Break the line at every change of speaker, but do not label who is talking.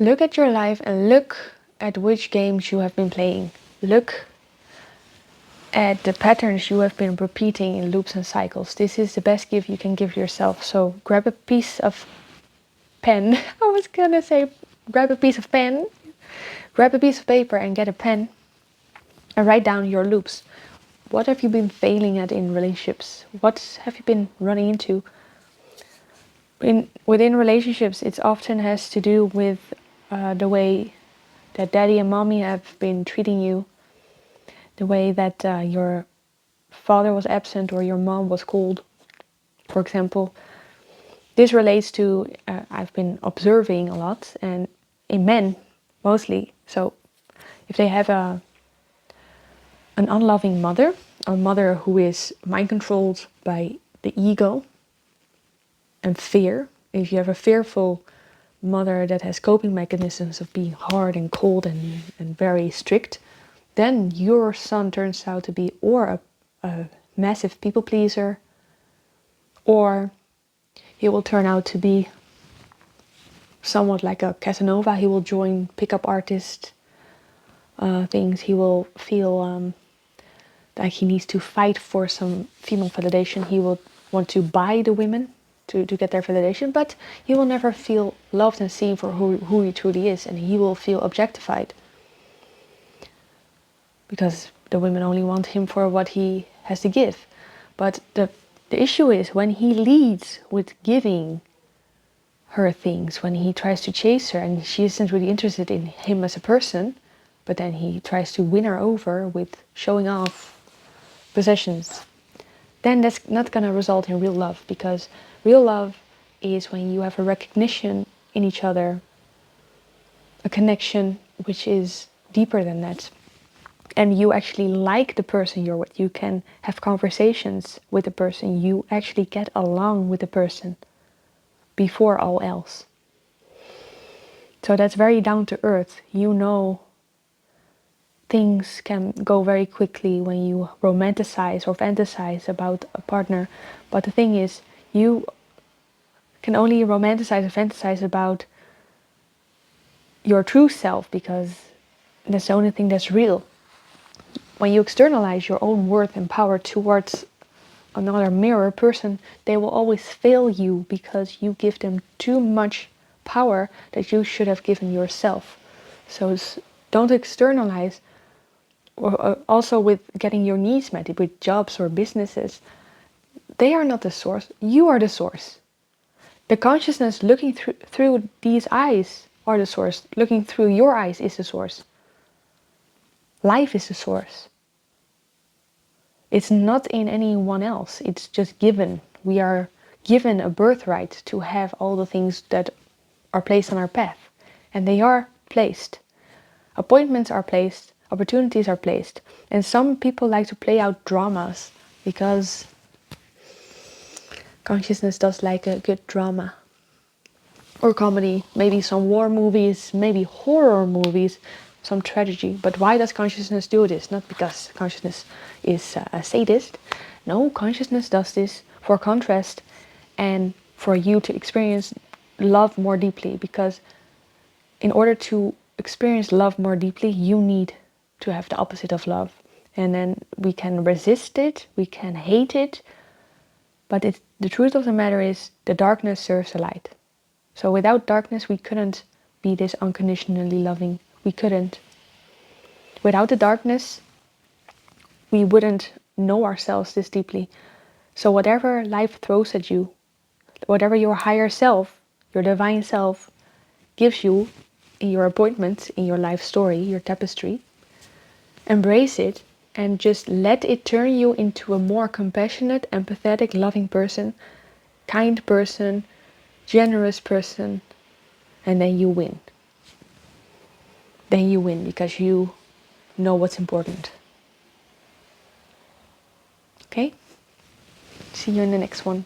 Look at your life and look at which games you have been playing. Look at the patterns you have been repeating in loops and cycles. This is the best gift you can give yourself. So grab a piece of pen. I was gonna say grab a piece of pen. Grab a piece of paper and get a pen and write down your loops. What have you been failing at in relationships? What have you been running into? Within relationships, it often has to do with the way that daddy and mommy have been treating you, the way that your father was absent or your mom was cold, for example. This relates to, I've been observing a lot, and in men mostly. So if they have an unloving mother, a mother who is mind controlled by the ego and fear, if you have a fearful mother that has coping mechanisms of being hard and cold and very strict, then your son turns out to be or a massive people pleaser, or he will turn out to be somewhat like a Casanova. He will join pickup artist things. He will feel like he needs to fight for some female validation. He will want to buy the women to get their validation, but he will never feel loved and seen for who he truly is, and he will feel objectified because the women only want him for what he has to give. But the issue is when he leads with giving her things, when he tries to chase her and she isn't really interested in him as a person, but then he tries to win her over with showing off possessions, then that's not going to result in real love, because real love is when you have a recognition in each other, a connection which is deeper than that, and you actually like the person you're with. You can have conversations with the person, you actually get along with the person before all else. So that's very down to earth. You know, things can go very quickly when you romanticize or fantasize about a partner. But the thing is, you can only romanticize or fantasize about your true self, because that's the only thing that's real. When you externalize your own worth and power towards another mirror person, they will always fail you because you give them too much power that you should have given yourself. So don't externalize. Or also with getting your needs met, with jobs or businesses, they are not the source. You are the source. The consciousness looking through these eyes are the source. Looking through your eyes is the source. Life is the source. It's not in anyone else. It's just given. We are given a birthright to have all the things that are placed on our path. And they are placed. Appointments are placed. Opportunities are placed. And some people like to play out dramas because consciousness does like a good drama. Or comedy, maybe some war movies, maybe horror movies, some tragedy. But why does consciousness do this? Not because consciousness is a sadist. No, consciousness does this for contrast and for you to experience love more deeply. Because in order to experience love more deeply, you need to have the opposite of love. And then we can resist it, we can hate it, but the truth of the matter is the darkness serves the light. So without darkness we couldn't be this unconditionally loving. We couldn't. Without the darkness we wouldn't know ourselves this deeply. So whatever life throws at you, whatever your higher self, your divine self gives you in your appointment, in your life story, your tapestry, embrace it and just let it turn you into a more compassionate, empathetic, loving person, kind person, generous person, and then you win. Then you win because you know what's important. Okay? See you in the next one.